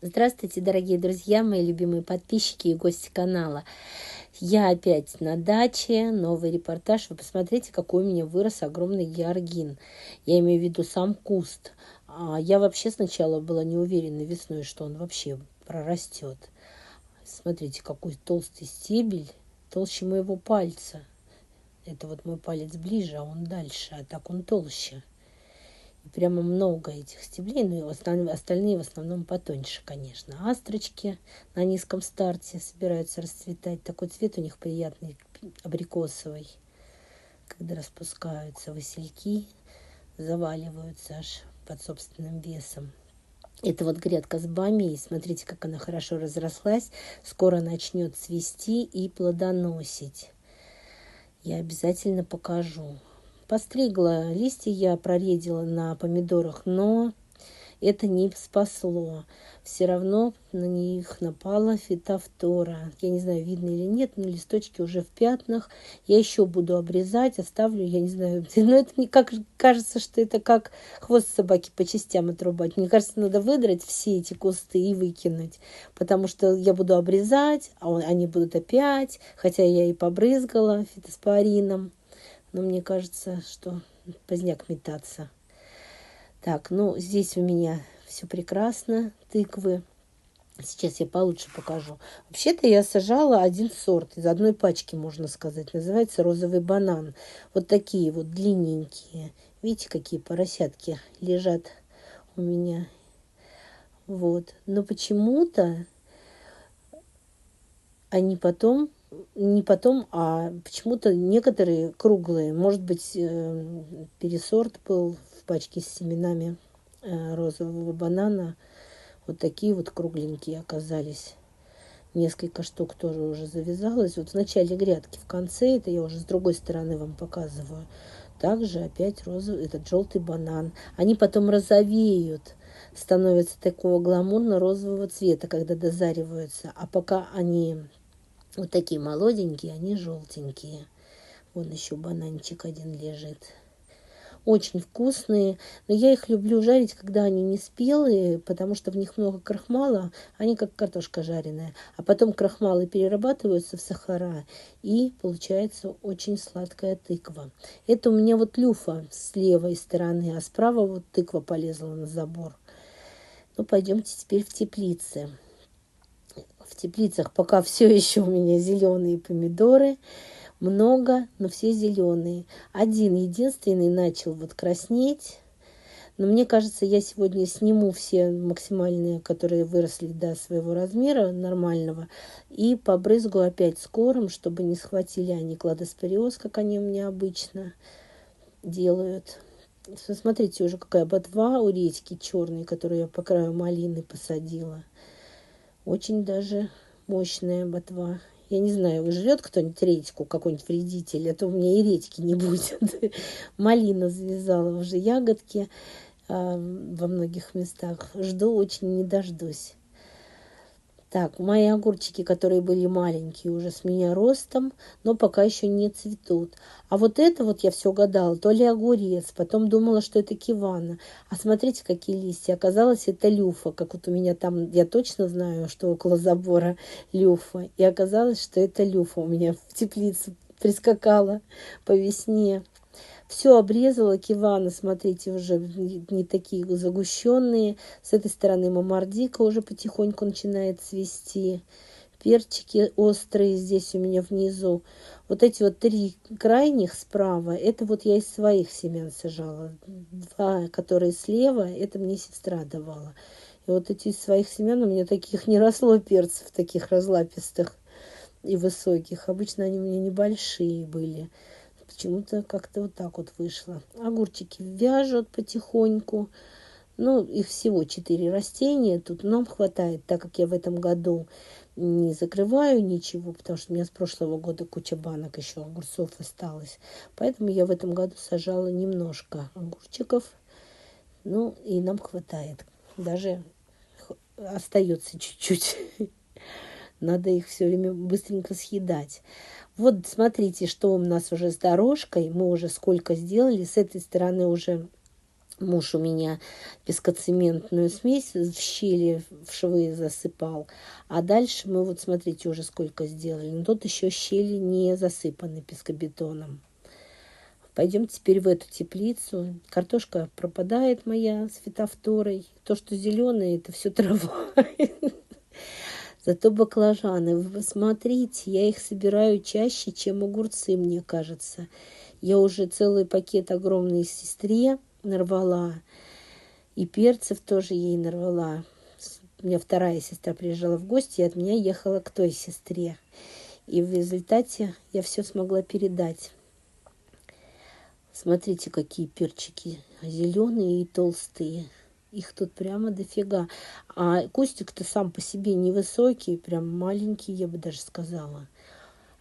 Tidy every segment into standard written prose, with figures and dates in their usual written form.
Здравствуйте, дорогие друзья, мои любимые подписчики и гости канала. Я опять на даче, новый репортаж. Вы посмотрите, какой у меня вырос огромный георгин. Я имею в виду сам куст. Я вообще сначала была не уверена весной, что он вообще прорастет. Смотрите, какой толстый стебель, толще моего пальца. Это вот мой палец ближе, а он дальше, а так он толще. Прямо много этих стеблей, но остальные в основном потоньше, конечно. Астрочки на низком старте собираются расцветать. Такой цвет у них приятный, абрикосовый. Когда распускаются васильки, заваливаются аж под собственным весом. Это вот грядка с бамией. Смотрите, как она хорошо разрослась. Скоро начнет цвести и плодоносить. Я обязательно покажу. Постригла листья, я проредила на помидорах, но это не спасло. Все равно на них напала фитофтора. Я не знаю, видно или нет, но листочки уже в пятнах. Я еще буду обрезать, оставлю, я не знаю. Но это мне кажется, что это как хвост собаки по частям отрубать. Мне кажется, надо выдрать все эти кусты и выкинуть. Потому что я буду обрезать, а они будут опять. Хотя я и побрызгала фитоспорином. Но мне кажется, что поздняк метаться. Так, ну здесь у меня все прекрасно, тыквы. Сейчас я получше покажу. Вообще-то я сажала один сорт из одной пачки, можно сказать. Называется розовый банан. Вот такие вот длинненькие. Видите, какие поросятки лежат у меня. Вот. Но почему-то они потом, не потом, а почему-то некоторые круглые. Может быть, пересорт был в пачке с семенами розового банана. Вот такие вот кругленькие оказались. Несколько штук тоже уже завязалось. Вот в начале грядки, в конце, это я уже с другой стороны вам показываю. Также опять розовый, этот желтый банан. Они потом розовеют, становятся такого гламурно-розового цвета, когда дозариваются. А пока они вот такие молоденькие, они желтенькие. Вон еще бананчик один лежит. Очень вкусные, но я их люблю жарить, когда они не спелые, потому что в них много крахмала, они как картошка жареная. А потом крахмалы перерабатываются в сахара, и получается очень сладкая тыква. Это у меня вот люфа с левой стороны, а справа вот тыква полезла на забор. Ну, пойдемте теперь в теплицы. В теплицах пока все еще у меня зеленые помидоры. Много, но все зеленые. Один единственный начал вот краснеть. Но мне кажется, я сегодня сниму все максимальные, которые выросли до своего размера нормального, и побрызгаю опять скорым, чтобы не схватили они кладоспориоз, как они у меня обычно делают. Смотрите, уже какая ботва у редьки черной, которую я по краю малины посадила. Очень даже мощная ботва. Я не знаю, жрет кто-нибудь редьку, какой-нибудь вредитель, а то у меня и редьки не будет. Малина завязала уже ягодки во многих местах. Жду, очень не дождусь. Так, мои огурчики, которые были маленькие, уже с меня ростом, но пока еще не цветут. А вот это вот я все гадала, то ли огурец, потом думала, что это кивана. А смотрите, какие листья. Оказалось, это люфа, как вот у меня там, я точно знаю, что около забора люфа. И оказалось, что это люфа у меня в теплице прискакала по весне. Все обрезала, киваны, смотрите, уже не такие загущенные. С этой стороны мамардика уже потихоньку начинает цвести. Перчики острые здесь у меня внизу. Вот эти вот 3 крайних справа, это вот я из своих семян сажала. 2, которые слева, это мне сестра давала. И вот эти из своих семян у меня таких не росло перцев, таких разлапистых и высоких. Обычно они у меня небольшие были. Почему-то как-то вот так вот вышло. Огурчики вяжут потихоньку. Ну, их всего 4 растения. Тут нам хватает, так как я в этом году не закрываю ничего, потому что у меня с прошлого года куча банок еще огурцов осталось. Поэтому я в этом году сажала немножко огурчиков. Ну, и нам хватает. Даже остается чуть-чуть. Надо их все время быстренько съедать. Вот смотрите, что у нас уже с дорожкой. Мы уже сколько сделали. С этой стороны уже Муж у меня пескоцементную смесь в щели, в швы засыпал. А дальше мы вот, смотрите, уже сколько сделали. Но тут еще щели не засыпаны пескобетоном. Пойдем теперь в эту теплицу. Картошка пропадает моя с фитофторой. То, что зеленое, это все трава. Зато баклажаны, вы смотрите, я их собираю чаще, чем огурцы, мне кажется. Я уже целый пакет огромный сестре нарвала. И перцев тоже ей нарвала. У меня вторая сестра приезжала в гости, и от меня ехала к той сестре. И в результате я все смогла передать. Смотрите, какие перчики. Зеленые и толстые. Их тут прямо дофига. А кустик-то сам по себе невысокий, прям маленький, я бы даже сказала.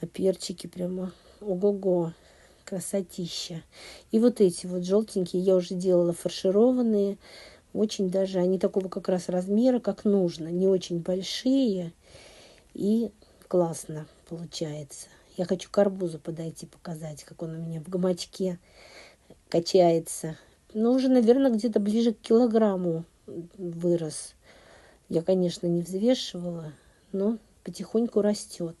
А перчики прямо ого-го. Красотища. И вот эти вот желтенькие я уже делала фаршированные. Очень даже, они такого как раз размера, как нужно. Не очень большие. И классно получается. Я хочу к арбузу подойти, показать, как он у меня в гамачке качается. Ну, уже, наверное, где-то ближе к килограмму вырос. Я, конечно, не взвешивала, но потихоньку растет.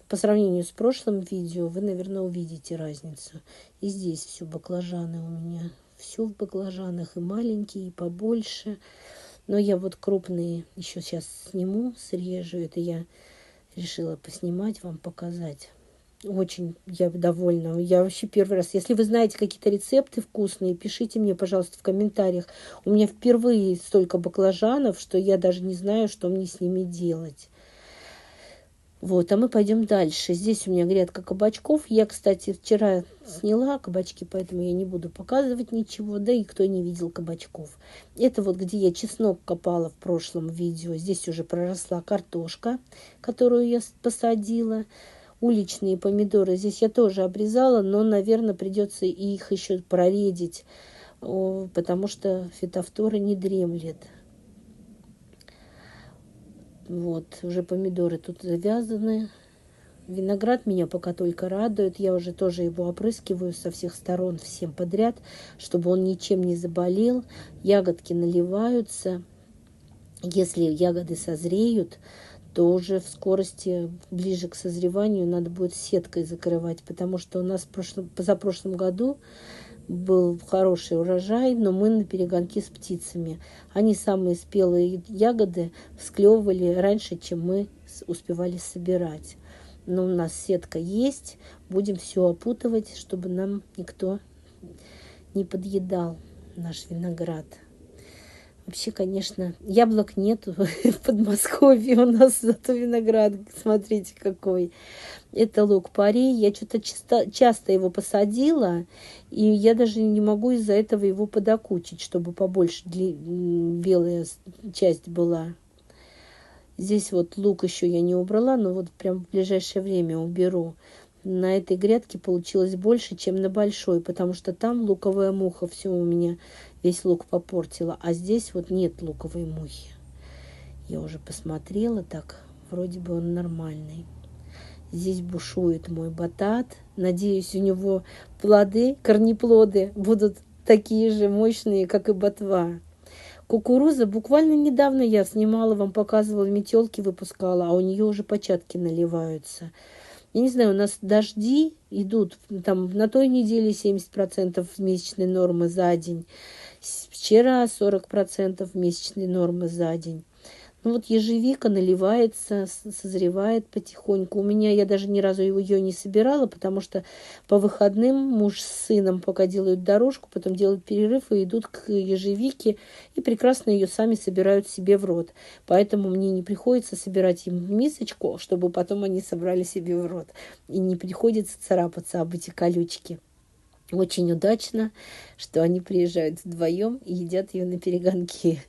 По сравнению с прошлым видео вы, наверное, увидите разницу. И здесь все баклажаны у меня. Все в баклажанах. И маленькие, и побольше. Но я вот крупные еще сейчас сниму, срежу. Это я решила поснимать, вам показать. Очень я довольна. Я вообще первый раз. Если вы знаете какие-то рецепты вкусные, пишите мне, пожалуйста, в комментариях. У меня впервые столько баклажанов, что я даже не знаю, что мне с ними делать. Вот, а мы пойдем дальше. Здесь у меня грядка кабачков. Я, кстати, вчера сняла кабачки, поэтому я не буду показывать ничего. Да и кто не видел кабачков. Это вот где я чеснок копала в прошлом видео. Здесь уже проросла картошка, которую я посадила. Уличные помидоры здесь я тоже обрезала, но, наверное, придется их еще проредить, потому что фитофтора не дремлет. Вот, уже помидоры тут завязаны. Виноград меня пока только радует. Я уже тоже его опрыскиваю со всех сторон, всем подряд, чтобы он ничем не заболел. Ягодки наливаются. Если ягоды созреют, то уже в скорости, ближе к созреванию, надо будет сеткой закрывать, потому что у нас позапрошлом году был хороший урожай, но мы на перегонки с птицами. Они самые спелые ягоды склевывали раньше, чем мы успевали собирать. Но у нас сетка есть, будем все опутывать, чтобы нам никто не подъедал наш виноград. Вообще, конечно, яблок нету в Подмосковье у нас, зато виноград, смотрите, какой. Это лук-порей. Я что-то часто его посадила, и я даже не могу из-за этого его подокучить, чтобы побольше белая часть была. Здесь вот лук еще я не убрала, но вот прям в ближайшее время уберу. На этой грядке получилось больше, чем на большой, потому что там луковая муха все у меня весь лук попортила, а здесь вот нет луковой мухи. Я уже посмотрела, так вроде бы он нормальный. Здесь бушует мой батат. Надеюсь, у него плоды, корнеплоды будут такие же мощные, как и ботва. Кукуруза буквально недавно я снимала, вам показывала, метелки выпускала, а у нее уже початки наливаются. Я не знаю, у нас дожди идут, там на той неделе 70% месячной нормы за день, вчера 40% месячной нормы за день. Ну вот ежевика наливается, созревает потихоньку. У меня я даже ни разу ее не собирала, потому что по выходным муж с сыном пока делают дорожку, потом делают перерыв и идут к ежевике и прекрасно ее сами собирают себе в рот. Поэтому мне не приходится собирать им в мисочку, чтобы потом они собрали себе в рот. И не приходится царапаться об эти колючки. Очень удачно, что они приезжают вдвоем и едят ее на перегонки.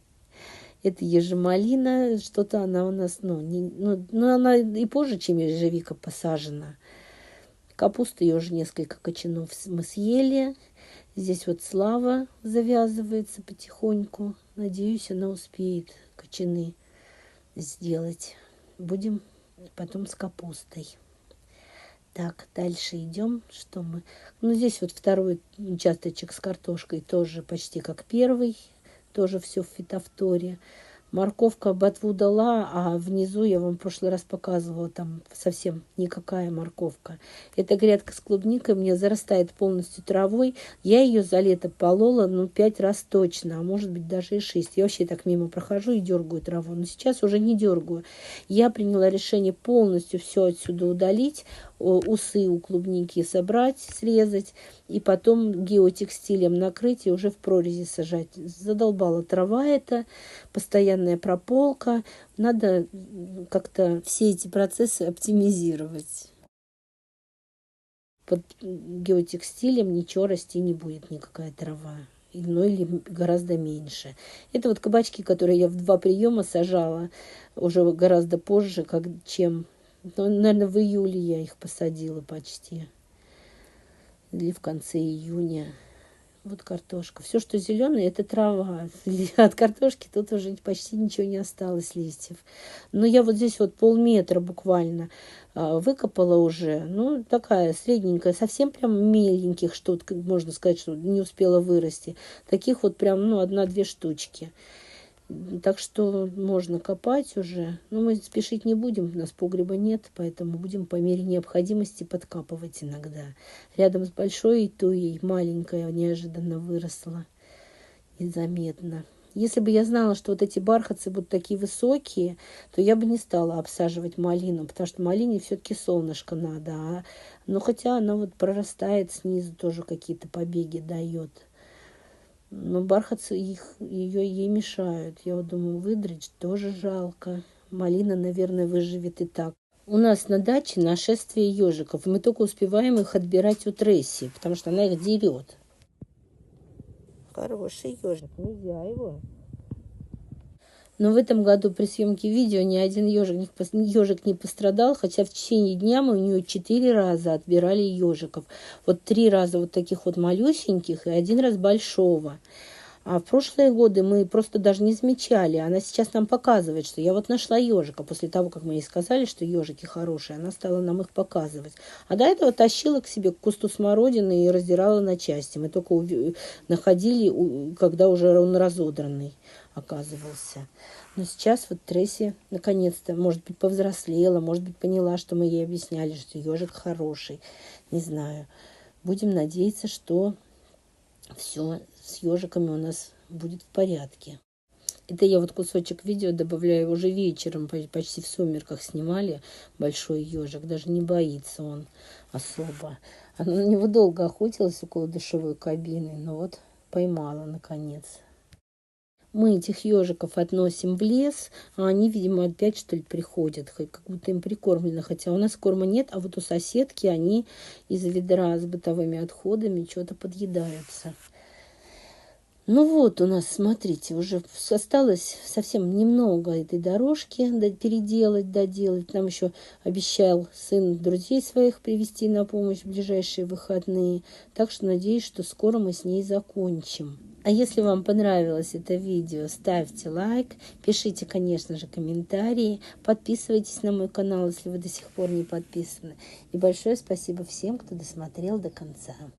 Это ежемалина, что-то она у нас, она и позже, чем ежевика посажена. Капусты ее уже несколько кочанов мы съели. Здесь вот Слава завязывается потихоньку. Надеюсь, она успеет кочаны сделать. Будем потом с капустой. Так, дальше идем. Что мы? Ну, здесь вот второй участочек с картошкой тоже почти как первый. Тоже все в фитофторе. Морковка ботву дала, а внизу я вам в прошлый раз показывала, там совсем никакая морковка. Эта грядка с клубникой мне зарастает полностью травой. Я ее за лето полола, 5 раз точно, а может быть даже и 6. Я вообще так мимо прохожу и дергаю траву, но сейчас уже не дергаю. Я приняла решение полностью все отсюда удалить, усы у клубники собрать, срезать, и потом геотекстилем накрыть и уже в прорези сажать. Задолбала трава эта, постоянная прополка. Надо как-то все эти процессы оптимизировать. Под геотекстилем ничего расти не будет, никакая трава. Или гораздо меньше. Это вот кабачки, которые я в 2 приема сажала уже гораздо позже, чем... наверное, в июле я их посадила почти. Или в конце июня. Вот картошка. Все, что зеленое, это трава. От картошки тут уже почти ничего не осталось, листьев. Но я вот здесь вот полметра буквально выкопала уже. Такая средненькая, совсем прям меленьких, что можно сказать, что не успела вырасти. Таких вот прям, 1-2 штучки. Так что можно копать уже. Но мы спешить не будем, у нас погреба нет, поэтому будем по мере необходимости подкапывать иногда. Рядом с большой туей маленькая неожиданно выросла. Незаметно. Если бы я знала, что вот эти бархатцы будут такие высокие, то я бы не стала обсаживать малину, потому что малине все-таки солнышко надо. Но хотя она вот прорастает снизу, тоже какие-то побеги дает. Но бархатцы ей мешают. Я вот думаю, выдрать тоже жалко. Малина, наверное, выживет и так. У нас на даче нашествие ежиков. Мы только успеваем их отбирать у Тресси, потому что она их дерет. Хороший ежик, нельзя его. Но в этом году при съемке видео ни один ежик не пострадал, хотя в течение дня мы у нее 4 раза отбирали ежиков. Вот 3 раза вот таких вот малюсеньких и 1 раз большого. А в прошлые годы мы просто даже не замечали. Она сейчас нам показывает, что я вот нашла ежика. После того, как мы ей сказали, что ежики хорошие, она стала нам их показывать. А до этого тащила к себе к кусту смородины и раздирала на части. Мы только находили, когда уже он разодранный оказывался. Но сейчас вот Тресси наконец-то, может быть, повзрослела, может быть, поняла, что мы ей объясняли, что ежик хороший. Не знаю. Будем надеяться, что все с ежиками у нас будет в порядке. Это я вот кусочек видео добавляю уже вечером, почти в сумерках снимали большой ежик. Даже не боится он особо. Она на него долго охотилась около душевой кабины, но вот поймала наконец. Мы этих ежиков относим в лес, а они, видимо, опять, что ли, приходят, как будто им прикормлено. Хотя у нас корма нет, а вот у соседки они из ведра с бытовыми отходами что-то подъедаются. Вот у нас, смотрите, уже осталось совсем немного этой дорожки доделать. Нам еще обещал сын друзей своих привезти на помощь в ближайшие выходные. Так что надеюсь, что скоро мы с ней закончим. А если вам понравилось это видео, ставьте лайк, пишите, конечно же, комментарии, подписывайтесь на мой канал, если вы до сих пор не подписаны. И большое спасибо всем, кто досмотрел до конца.